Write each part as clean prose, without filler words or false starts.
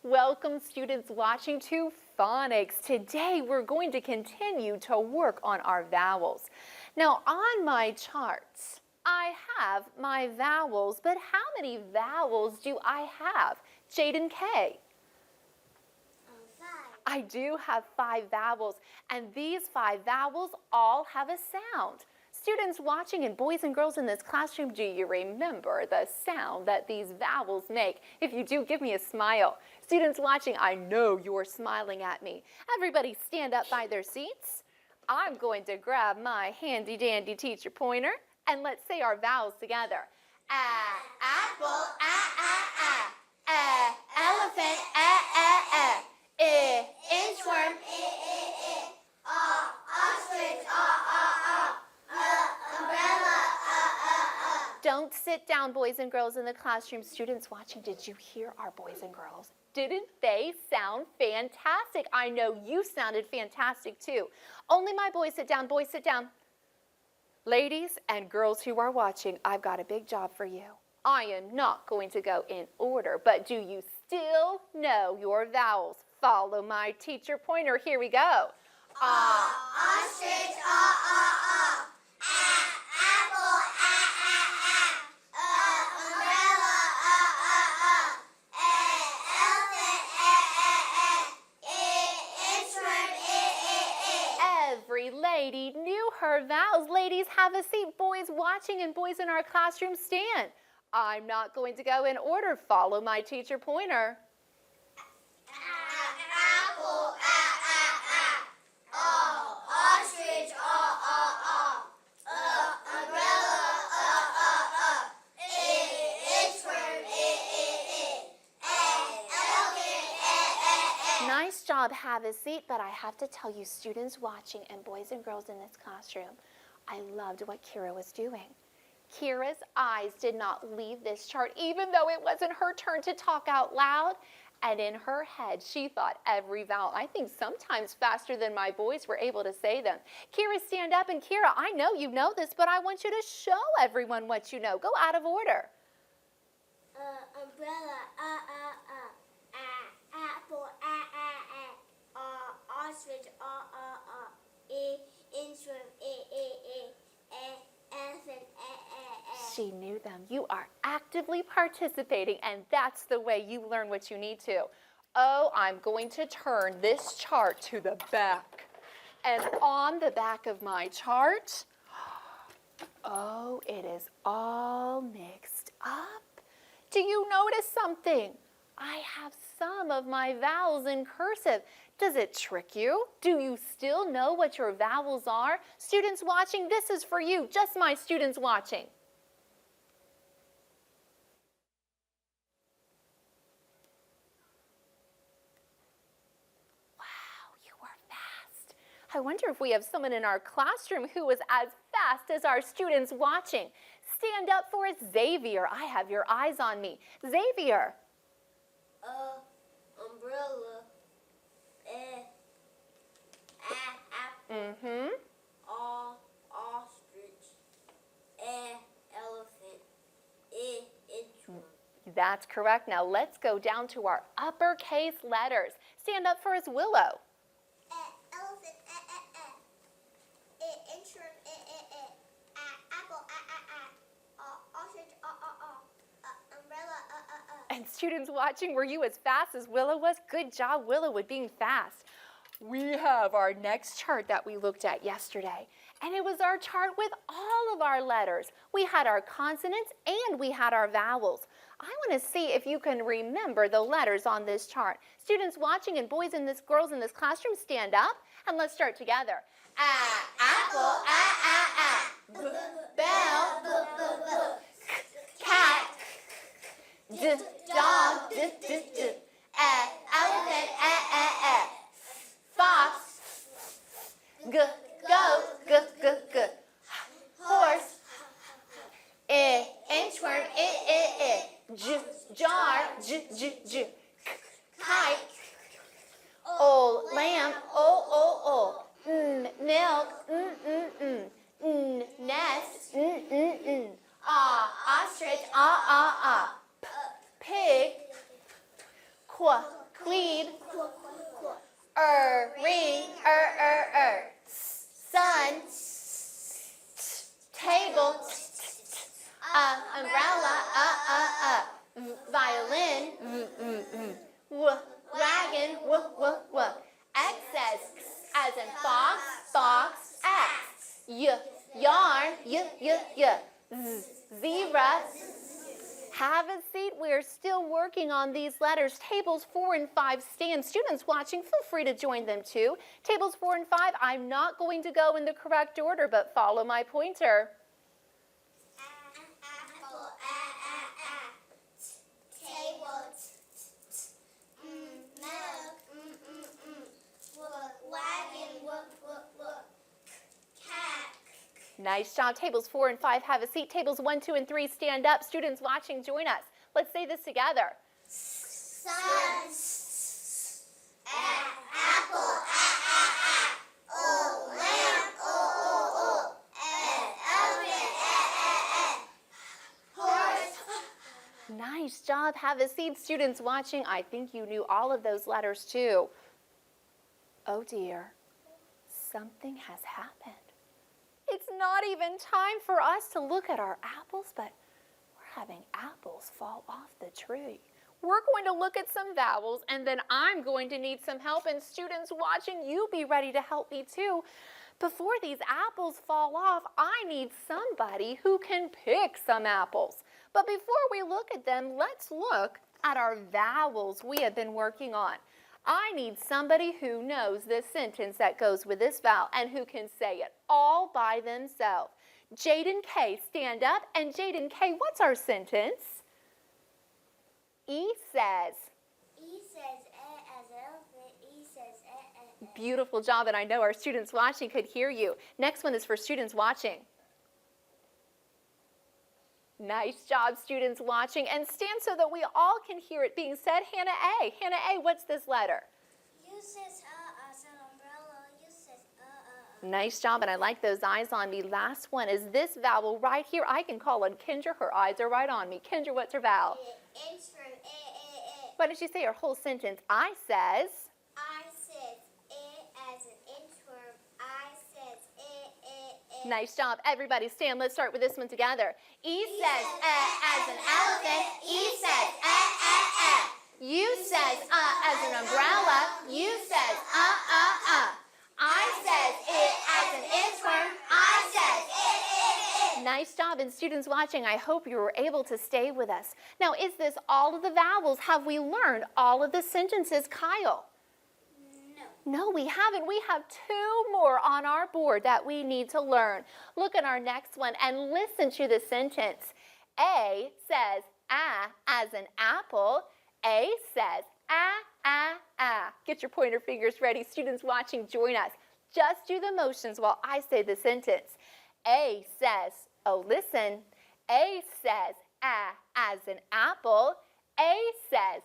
Welcome students watching to phonics. Today we're going to continue to work on our vowels. Now on my charts, I have my vowels, but how many vowels do I have? Jaden K. 5. I do have 5 vowels, and these 5 vowels all have a sound. Students watching and boys and girls in this classroom, do you remember the sound that these vowels make? If you do, give me a smile. Students watching, I know you're smiling at me. Everybody stand up by their seats. I'm going to grab my handy dandy teacher pointer and let's say our vowels together. Apple, elephant, inchworm, ostrich, umbrella, Don't sit down, boys and girls in the classroom. Students watching, did you hear our boys and girls? Didn't they sound fantastic? I know you sounded fantastic too. Only my boys sit down. Boys, sit down. Ladies and girls who are watching, I've got a big job for you. I am not going to go in order, but do you still know your vowels? Follow my teacher pointer. Here we go. Ostrich, apple, umbrella, elephant, inchworm, Every lady knew her vowels. Ladies, have a seat. Boys watching and boys in our classroom, stand. I'm not going to go in order. Follow my teacher pointer. apple, ostrich, umbrella, inchworm, elephant, Nice job, have a seat, but I have to tell you, students watching and boys and girls in this classroom, I loved what Kira was doing. Kira's eyes did not leave this chart, even though it wasn't her turn to talk out loud. And in her head, she thought every vowel, I think sometimes faster than my boys were able to say them. Kira, stand up. And Kira, I know you know this, but I want you to show everyone what you know. Go out of order. umbrella, apple, ostrich, inchworm, elephant, She knew them. You are actively participating, and that's the way you learn what you need to. Oh, I'm going to turn this chart to the back. And on the back of my chart, oh, it is all mixed up. Do you notice something? I have some of my vowels in cursive. Does it trick you? Do you still know what your vowels are? Students watching, this is for you, just my students watching. I wonder if we have someone in our classroom who is as fast as our students watching. Stand up for us, Xavier. I have your eyes on me. Xavier. umbrella, apple, ostrich, elephant, inchworm. That's correct. Now let's go down to our uppercase letters. Stand up for us, Willow. Elephant, inchworm, apple, ostrich, umbrella, And students watching, were you as fast as Willow was? Good job, Willow, with being fast. We have our next chart that we looked at yesterday, and it was our chart with all of our letters. We had our consonants and we had our vowels. I want to see if you can remember the letters on this chart. Students watching and boys and girls in this classroom, stand up and let's start together. Apple, bell, cat, dog, elephant, fox, goat, horse, inchworm, jar, kite, old lamb, milk, nest, ostrich, pig, Lead. Ring. Sun. Table. Umbrella. Violin. Wagon. X as in fox. X. Yarn. Zebra. Have a seat. We're still working on these letters. Tables 4 and 5 stand. Students watching, feel free to join them too. Tables 4 and 5, I'm not going to go in the correct order, but follow my pointer. Apple, table, milk, wagon, cat. Nice job. Tables 4 and 5 have a seat. Tables 1, 2, and 3 stand up. Students watching, join us. Let's say this together. Sun, apple, lamp, elephant, horse. Nice job. Have a seat. Students watching, I think you knew all of those letters too. Oh dear, something has happened. It's not even time for us to look at our apples, but we're having apples fall off the tree. We're going to look at some vowels, and then I'm going to need some help. And students watching, you be ready to help me too. Before these apples fall off, I need somebody who can pick some apples. But before we look at them, let's look at our vowels we have been working on. I need somebody who knows this sentence that goes with this vowel and who can say it all by themselves. Jade and Kay, stand up. And Jade and Kay, what's our sentence? E says. E says as elephant. E says Beautiful job, and I know our students watching could hear you. Next one is for students watching. Nice job, students watching. And stand so that we all can hear it being said. Hannah A. Hannah A, what's this letter? U says as an umbrella. U says Nice job, and I like those eyes on me. Last one is this vowel right here. I can call on Kendra. Her eyes are right on me. Kendra, what's her vowel? It's from Why don't you say her whole sentence? I says. I says as an inchworm. I says Nice job. Everybody stand. Let's start with this one together. E says as an elephant. E says U says as an umbrella. U says I says it as an inchworm. I says Nice job. And students watching, I hope you were able to stay with us. Now, is this all of the vowels? Have we learned all of the sentences, Kyle? No, we haven't. We have 2 more on our board that we need to learn. Look at our next one and listen to the sentence. A says as an apple. A says Get your pointer fingers ready. Students watching, join us. Just do the motions while I say the sentence. A says, oh listen, A says as an apple. A says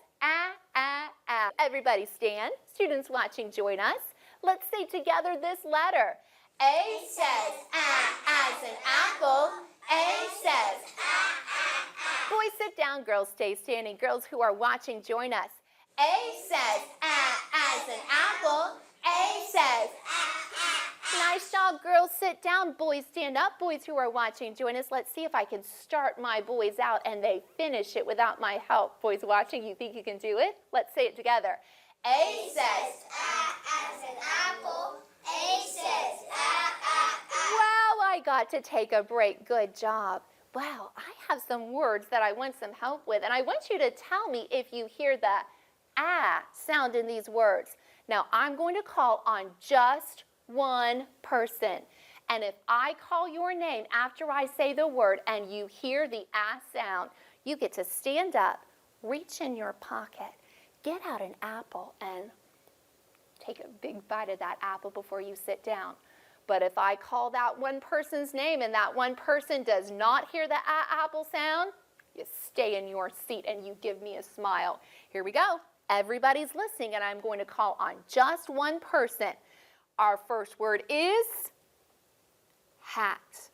Everybody stand. Students watching, join us. Let's say together this letter. A says as an apple. A says Boys sit down, girls stay standing. Girls who are watching, join us. A says as an apple. A says Nice job, girls sit down. Boys stand up. Boys who are watching, join us. Let's see if I can start my boys out and they finish it without my help. Boys watching, you think you can do it? Let's say it together. A says as an apple. A says Wow, I got to take a break. Good job. Wow, I have some words that I want some help with, and I want you to tell me if you hear the sound in these words. Now, I'm going to call on just one person. And if I call your name after I say the word and you hear the sound, you get to stand up, reach in your pocket, get out an apple, and take a big bite of that apple before you sit down. But if I call that one person's name and that one person does not hear the apple sound, you stay in your seat and you give me a smile. Here we go. Everybody's listening, and I'm going to call on just one person. Our first word is hat.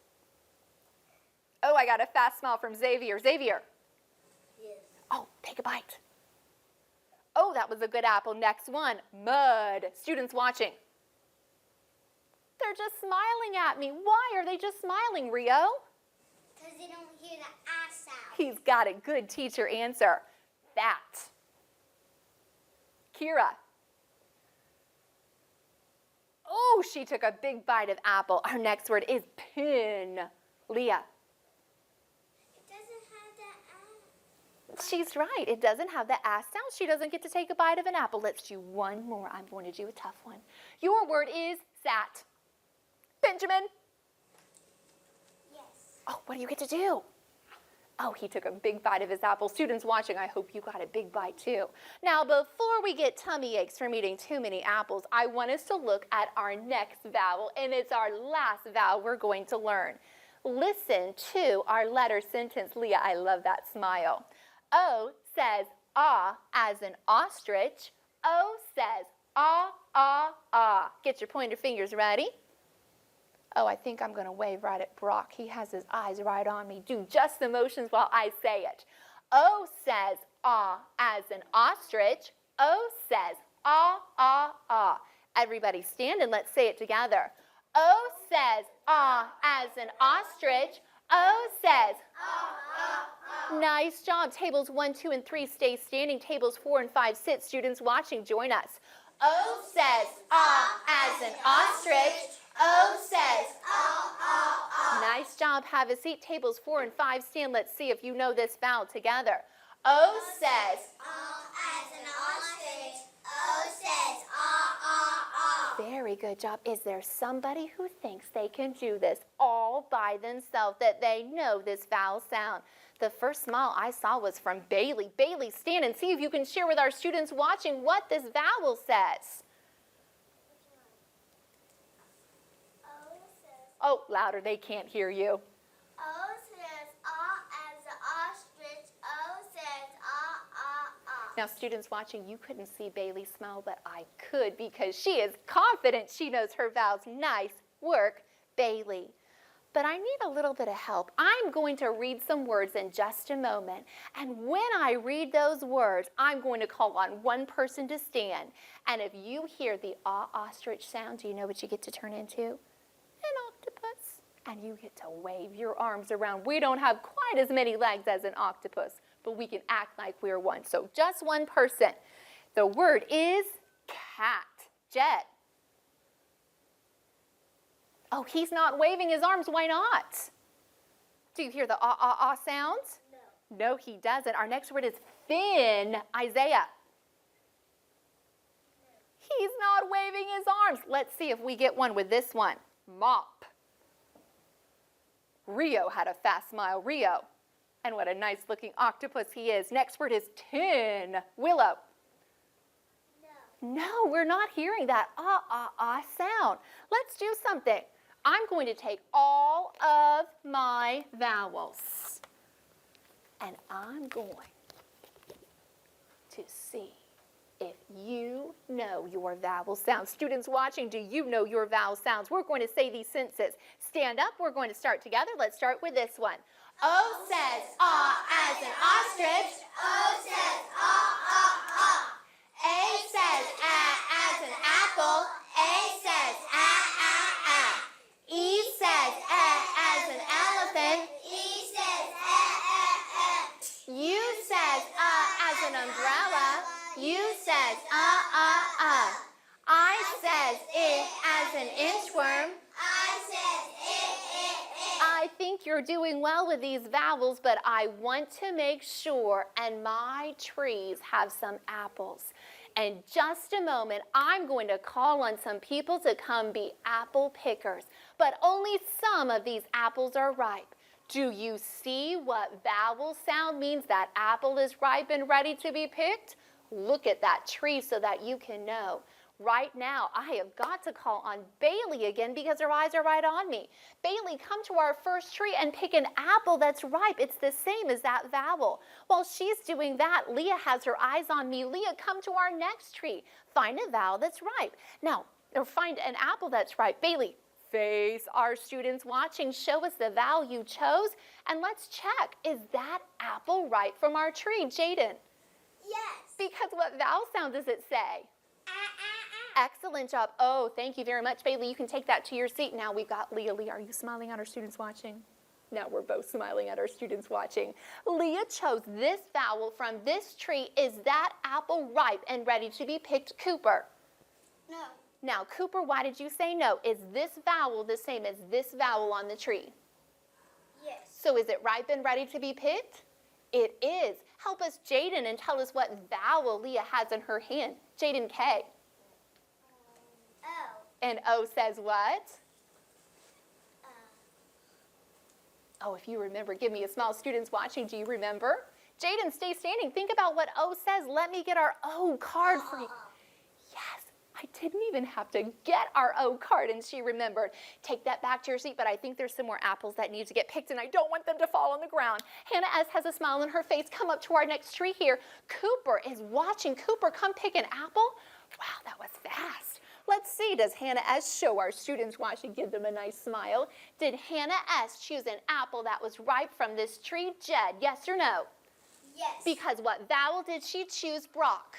Oh, I got a fast smile from Xavier. Xavier. Yes. Oh, take a bite. Oh, that was a good apple. Next one, mud. Students watching. They're just smiling at me. Why are they just smiling, Rio? Because they don't hear the ah sound. He's got a good teacher answer. That. Kira. Oh, she took a big bite of apple. Our next word is pin. Leah. It doesn't have the ah. She's right. It doesn't have the ass sound. She doesn't get to take a bite of an apple. Let's do one more. I'm going to do a tough one. Your word is sat. Benjamin. Yes. Oh, what do you get to do? Oh, he took a big bite of his apple. Students watching, I hope you got a big bite too. Now, before we get tummy aches from eating too many apples, I want us to look at our next vowel, and it's our last vowel we're going to learn. Listen to our letter sentence. Leah, I love that smile. O says ah as in ostrich. O says ah, ah, ah. Get your pointer fingers ready. Oh, I think I'm going to wave right at Brock. He has his eyes right on me. Do just the motions while I say it. O says ah as in ostrich. O says ah, ah, ah. Everybody stand and let's say it together. O says ah as in ostrich. O says ah, ah, ah. Nice job. Tables 1, 2, and 3 stay standing. Tables 4 and 5 sit. Students watching, join us. O says ah as in ostrich. O says ah, ah, ah. Nice job. Have a seat. Tables 4 and 5 stand. Let's see if you know this vowel together. O says Ah as an ostrich. O says ah, ah, ah. Very good job. Is there somebody who thinks they can do this all by themselves, that they know this vowel sound? The first smile I saw was from Bailey. Bailey, stand and see if you can share with our students watching what this vowel says. O says Oh, louder, they can't hear you. O says ah as an ostrich. O says ah, ah, ah. Now, students watching, you couldn't see Bailey smile, but I could because she is confident she knows her vowels. Nice work, Bailey. But I need a little bit of help. I'm going to read some words in just a moment. And when I read those words, I'm going to call on one person to stand. And if you hear the ostrich sound, do you know what you get to turn into? An octopus. And you get to wave your arms around. We don't have quite as many legs as an octopus, but we can act like we're one. So just one person. The word is cat. Jet. Oh, he's not waving his arms. Why not? Do you hear the ah sound? No. No, he doesn't. Our next word is fin. Isaiah. He's not waving his arms. Let's see if we get one with this one. Mop. Rio had a fast smile. Rio. And what a nice looking octopus he is. Next word is tin. Willow. No, we're not hearing that ah sound. Let's do something. I'm going to take all of my vowels and I'm going to see if you know your vowel sounds. Students watching, do you know your vowel sounds? We're going to say these sentences. Stand up. We're going to start together. Let's start with this one. O says ah as an ostrich. O says ah, ah, ah. A says as an apple. A says ah. E says as an elephant. E says U says as an umbrella. U says I says as an inchworm. I says I think you're doing well with these vowels, but I want to make sure, and my trees have some apples. In just a moment, I'm going to call on some people to come be apple pickers, but only some of these apples are ripe. Do you see what vowel sound means that apple is ripe and ready to be picked? Look at that tree so that you can know. Right now, I have got to call on Bailey again because her eyes are right on me. Bailey, come to our first tree and pick an apple that's ripe. It's the same as that vowel. While she's doing that, Leah has her eyes on me. Leah, come to our next tree. Find a vowel that's ripe. Now, or find an apple that's ripe. Bailey, face our students watching. Show us the vowel you chose, and let's check. Is that apple ripe from our tree? Jaden. Yes. Because what vowel sound does it say? Ah. Excellent job. Oh, thank you very much, Bailey. You can take that to your seat. Now we've got Leah. Leah, are you smiling at our students watching? Now we're both smiling at our students watching. Leah chose this vowel from this tree. Is that apple ripe and ready to be picked, Cooper? No. Now, Cooper, why did you say no? Is this vowel the same as this vowel on the tree? Yes. So is it ripe and ready to be picked? It is. Help us, Jaden, and tell us what vowel Leah has in her hand. Jaden K. O. And O says what? Oh, if you remember, give me a smile. Students watching, do you remember? Jaden, stay standing. Think about what O says. Let me get our O card for you. Yes, I didn't even have to get our O card, and she remembered. Take that back to your seat, but I think there's some more apples that need to get picked, and I don't want them to fall on the ground. Hannah S. has a smile on her face. Come up to our next tree here. Cooper is watching. Cooper, come pick an apple. Wow, that was fast. Let's see, does Hannah S. show our students watching, give them a nice smile? Did Hannah S. choose an apple that was ripe from this tree? Jed, yes or no? Yes. Because what vowel did she choose, Brock?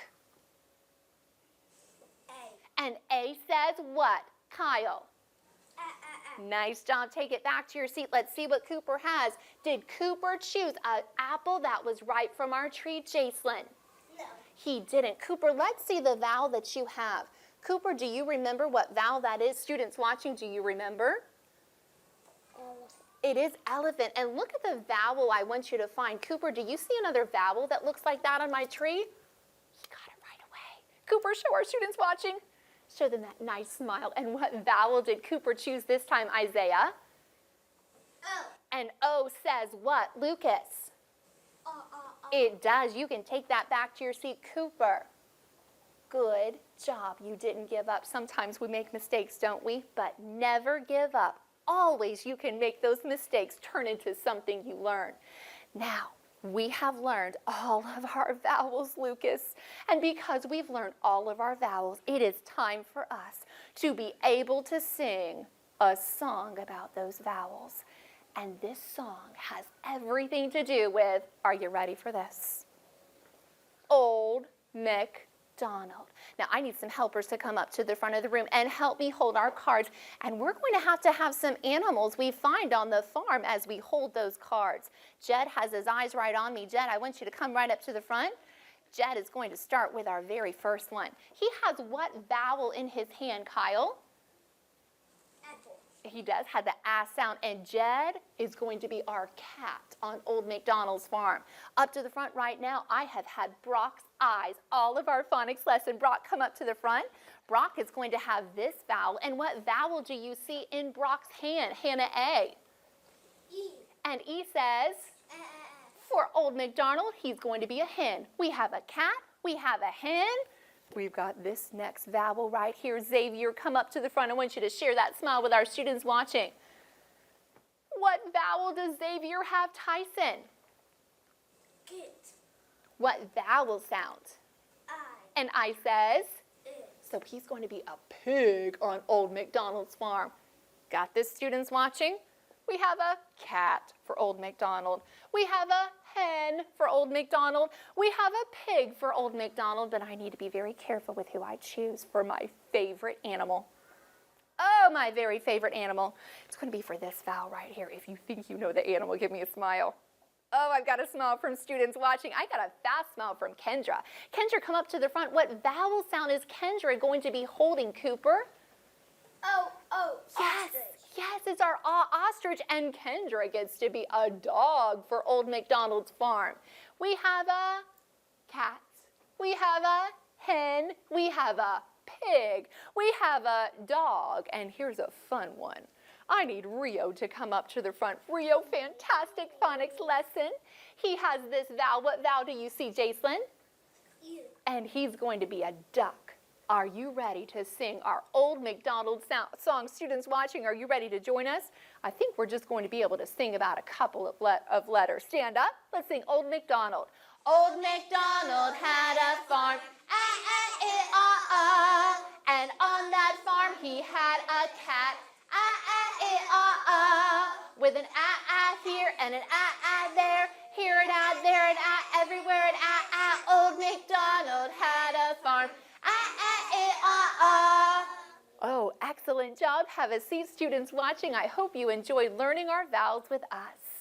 A. And A says what, Kyle? Ah. Nice job. Take it back to your seat. Let's see what Cooper has. Did Cooper choose an apple that was ripe from our tree, Jacelyn? No. He didn't. Cooper, let's see the vowel that you have. Cooper, do you remember what vowel that is? Students watching, do you remember? It is elephant. And look at the vowel I want you to find. Cooper, do you see another vowel that looks like that on my tree? He got it right away. Cooper, show our students watching. Show them that nice smile. And what vowel did Cooper choose this time, Isaiah? O. And O says what, Lucas? It does. You can take that back to your seat, Cooper. Good job. You didn't give up. Sometimes we make mistakes, don't we? But never give up. Always you can make those mistakes turn into something you learn. Now, we have learned all of our vowels, Lucas. And because we've learned all of our vowels, it is time for us to be able to sing a song about those vowels. And this song has everything to do with, are you ready for this? Old MacDonald. Now, I need some helpers to come up to the front of the room and help me hold our cards. And we're going to have some animals we find on the farm as we hold those cards. Jed has his eyes right on me. Jed, I want you to come right up to the front. Jed is going to start with our very first one. He has what vowel in his hand, Kyle? Apple. He does have the A sound, and Jed is going to be our cat on Old MacDonald's farm. Up to the front right now, I have had Brock's eyes all of our phonics lesson. Brock, come up to the front. Brock is going to have this vowel, and what vowel do you see in Brock's hand? Hannah A. E. And E says, for Old MacDonald, he's going to be a hen. We have a cat, we have a hen. We've got this next vowel right here. Xavier, come up to the front. I want you to share that smile with our students watching. What vowel does Xavier have, Tyson? Kit. What vowel sound? I. And I says? It. So he's going to be a pig on Old MacDonald's farm. Got this, students watching? We have a cat for Old MacDonald. We have a hen for Old MacDonald. We have a pig for Old MacDonald, but I need to be very careful with who I choose for my favorite animal. Oh, my very favorite animal. It's going to be for this vowel right here. If you think you know the animal, give me a smile. Oh, I've got a smile from students watching. I got a fast smile from Kendra. Kendra, come up to the front. What vowel sound is Kendra going to be holding, Cooper? O. Yes, Ostrich. yes, it's our ostrich, and Kendra gets to be a dog for Old MacDonald's farm. We have a cat, we have a hen, we have a pig, we have a dog, and here's a fun one. I need Rio to come up to the front. Rio, fantastic phonics lesson. He has this vowel. What vowel do you see, Jacelyn? U. And he's going to be a duck. Are you ready to sing our Old MacDonald song? Students watching, are you ready to join us? I think we're just going to be able to sing about a couple of letters. Stand up. Let's sing Old MacDonald. Old MacDonald had a farm, and on that farm he had a cat, with an here and an there, here and there and everywhere and Old MacDonald arm. Ah. Oh, excellent job. Have a seat, students watching. I hope you enjoyed learning our vowels with us.